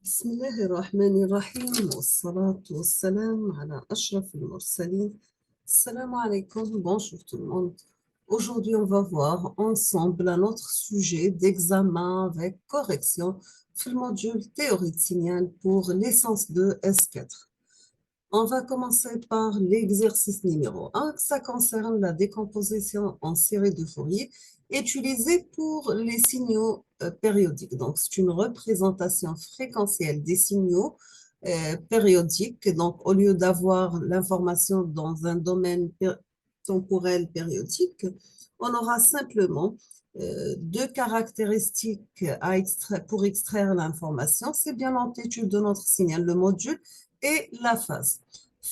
بسم الله الرحمن الرحيم والصلاة والسلام على أشرف المرسلين. Salam alaikum, bonjour tout le monde. Aujourd'hui, on va voir ensemble un autre sujet d'examen avec correction sur le module théorie de signal pour l'essence de S4. On va commencer par l'exercice numéro 1. Ça concerne la décomposition en série de Fourier utilisée pour les signaux périodiques. Donc, c'est une représentation fréquentielle des signaux périodiques. Donc, au lieu d'avoir l'information dans un domaine temporel périodique, on aura simplement deux caractéristiques pour extraire l'information. C'est bien l'amplitude de notre signal, le module, et la phase.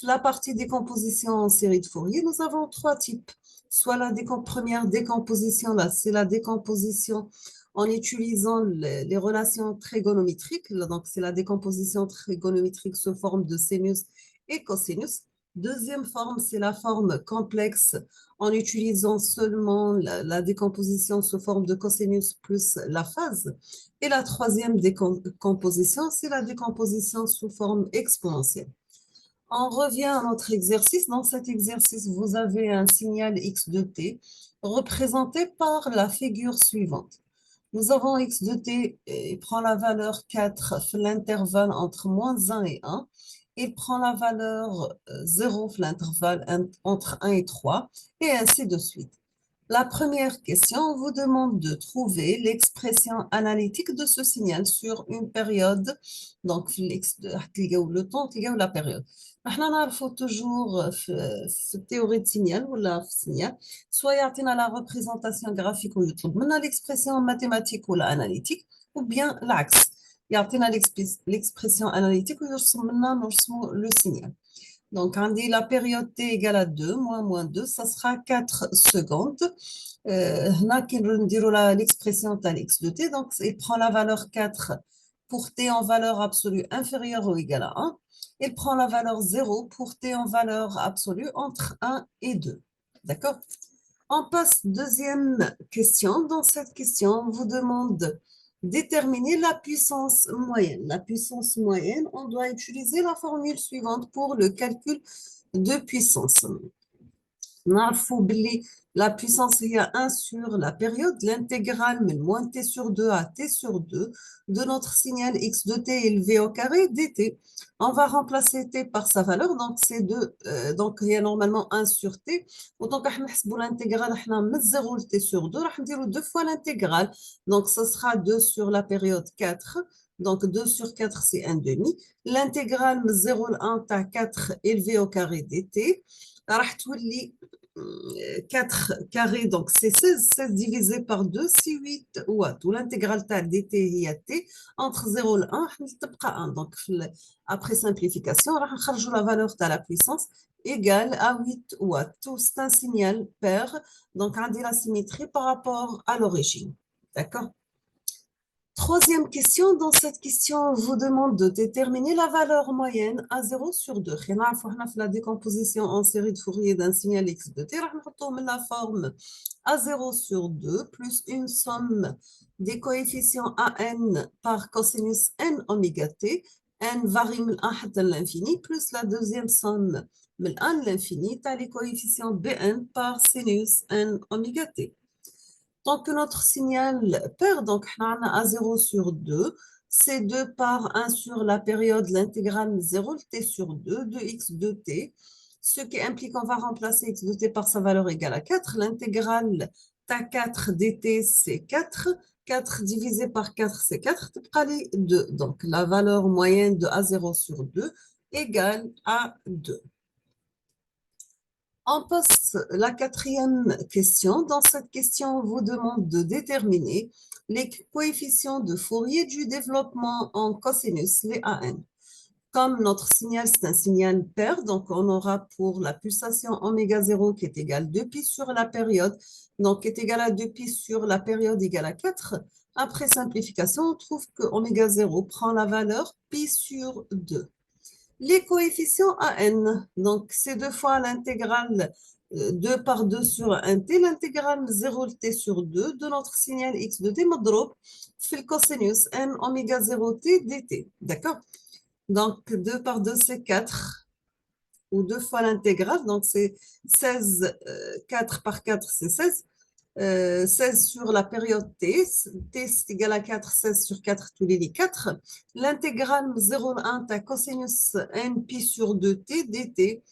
La partie décomposition en série de Fourier, nous avons trois types. Soit la première décomposition, là, c'est la décomposition en utilisant les relations trigonométriques. Donc, c'est la décomposition trigonométrique sous forme de sinus et cosinus. Deuxième forme, c'est la forme complexe en utilisant seulement la décomposition sous forme de cosinus plus la phase. Et la troisième décomposition, c'est la décomposition sous forme exponentielle. On revient à notre exercice. Dans cet exercice, vous avez un signal x de t représenté par la figure suivante. Nous avons x de t, il prend la valeur 4, l'intervalle entre moins 1 et 1. Il prend la valeur 0, l'intervalle entre 1 et 3, et ainsi de suite. La première question vous demande de trouver l'expression analytique de ce signal sur une période, donc le temps ou la période. احنا نعرفوا toujours في التhéorie de signal ولا في signal soit يعطينا la représentation graphique ويطلب منا l'expression mathématique ولا analytique ou bien العكس يعطينا l'expression analytique ويرسم منا نرسموا le signal. Donc, on dit la période t égale à 2, moins 2, ça sera 4 secondes. Là, on dit l'expression x de t, donc il prend la valeur 4 pour t en valeur absolue inférieure ou égale à 1. Il prend la valeur 0 pour t en valeur absolue entre 1 et 2. D'accord? On passe deuxième question. Dans cette question, on vous demande déterminer la puissance moyenne. La puissance moyenne, on doit utiliser la formule suivante pour le calcul de puissance. نعرفوا باللي la puissance هي 1 sur la période, l'intégrale من moins t sur 2 à t sur 2 de notre signal x de t élevé au carré dt. On va remplacer t par sa valeur, donc c'est 2, donc il y a normalement 1 sur t. Donc راح نحسبوا l'intégrale احنا من 0 t sur 2 راح نديروا 2 fois l'intégrale. Donc ce sera 2 sur la période 4. Donc 2 sur 4 c'est 1 demi. L'intégrale من 0 à 1 تاع 4 élevé au carré dt راح تولي 4 carré, donc c'est 16, 16 divisé par 2, c'est 8 watts. Ou l'intégrale dt هي t entre 0 et 1, تبقى 1. Donc, après simplification, on va chercher la valeur de la puissance égale à 8 watts. C'est un signal pair, donc on dit la symétrie par rapport à l'origine. D'accord? Troisième question, dans cette question, on vous demande de déterminer la valeur moyenne à 0 sur 2. On a la décomposition en série de Fourier d'un signal x de t. On va la forme à 0 sur 2 plus une somme des coefficients an par cosinus n oméga t. n varie de 1 à l'infini plus la deuxième somme de 1 à l'infini, tu as les coefficients bn par sinus n oméga t. Tant que notre signal perd, donc on a à 0 sur 2, c'est 2 par 1 sur la période, l'intégrale 0 t sur 2 de x de t, ce qui implique qu'on va remplacer x de t par sa valeur égale à 4. L'intégrale ta4 dt, c'est 4. 4 divisé par 4, c'est 4. 2. Donc la valeur moyenne de A0 sur 2 égale à 2. On passe la quatrième question. Dans cette question, on vous demande de déterminer les coefficients de Fourier du développement en cosinus, les AN. Comme notre signal, c'est un signal pair, donc on aura pour la pulsation oméga 0 qui est égale 2pi sur la période, donc qui est égal à 2pi sur la période égale à 4. Après simplification, on trouve que oméga 0 prend la valeur pi sur 2. Les coefficients AN, donc c'est 2 fois l'intégrale 2 par 2 sur 1t, l'intégrale 0t sur 2 de notre signal x de t مضروب في الكوسينوس n oméga 0t dt. D'accord? Donc, 2 par 2, c'est 4, ou 2 fois l'intégrale, donc c'est 16, 4 par 4, c'est 16. 16 sur la période t, t c'est égal à 4, 16 sur 4, tous les 4. L'intégrale 0,1 ta cosinus n pi sur 2t dt,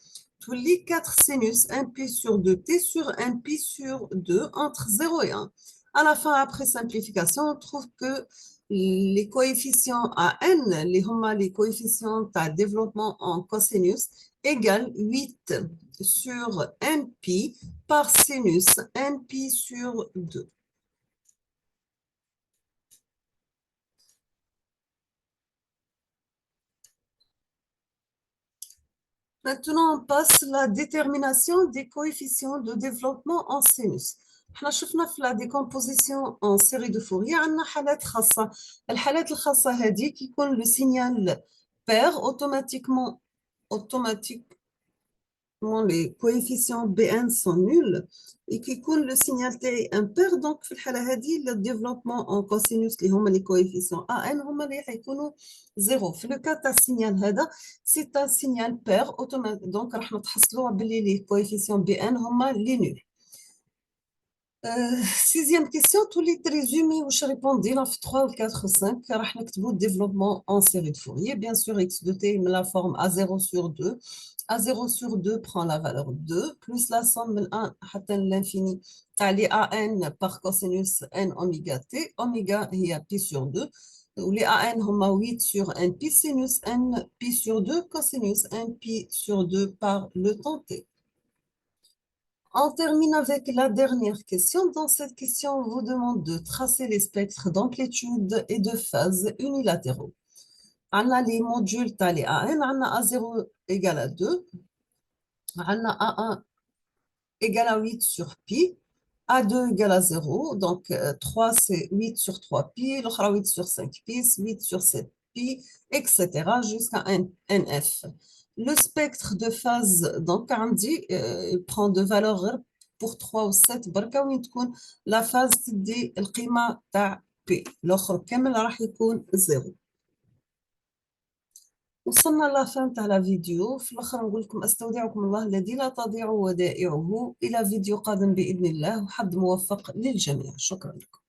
tous les 4 sinus 1 pi sur 2t sur 1 pi sur 2 entre 0 et 1. À la fin, après simplification, on trouve que les coefficients à n, les coefficients à développement en cosinus, égale 8 sur n pi par sinus n pi sur 2. Maintenant, on passe à la détermination des coefficients de développement en sinus. احنا شفنا في la décomposition en série de Fourier عندنا حالات خاصة. الحالات الخاصة هذه كيكون le signal pair automatiquement les coefficients Bn sont nuls et qui coule le signal T impair. Donc, في الحالة هذه le développement en cosinus اللي هما les coefficients AN هما اللي حيكونوا زيرو. في le cas تاع السينيال هذا c'est un signal pair automatique. Donc, راح نتحصلوا باللي les coefficients Bn هما les nuls. Sixième question, tous les résumés où je répondis dans 3 ou 4 ou 5, راح نكتبوا développement en série de Fourier. Bien sûr, x de t, la forme A0 sur 2. A0 sur 2 prend la valeur 2, plus la somme de 1 حتى l'infini. Les AN par cosinus n oméga t. Oméga هي pi sur 2. Où les AN هما 8 sur n pi sinus n pi sur 2 cosinus n pi sur 2 par le temps t. On termine avec la dernière question. Dans cette question, on vous demande de tracer les spectres d'amplitude et de phase unilatéraux. On a les modules tali AN, on a A0 égale à 2, on a A1 égale à 8 sur pi, A2 égale à 0, donc 3 c'est 8 sur 3 pi, l'autre 8 sur 5 pi, 8 sur 7 pi, etc. jusqu'à NF. Le spectre de phase, donc, on dit, il prend de valeurs pour 3 ou 7 بركة وين تكون la phase تدي القيمة تاع P. الآخر كامل راح يكون 0. وصلنا لافان تاع لا فيديو. في الاخر نقول لكم استودعكم الله الذي لا تضيع ودائعه. الى فيديو قادم باذن الله، وحظ موفق للجميع. شكرا لكم.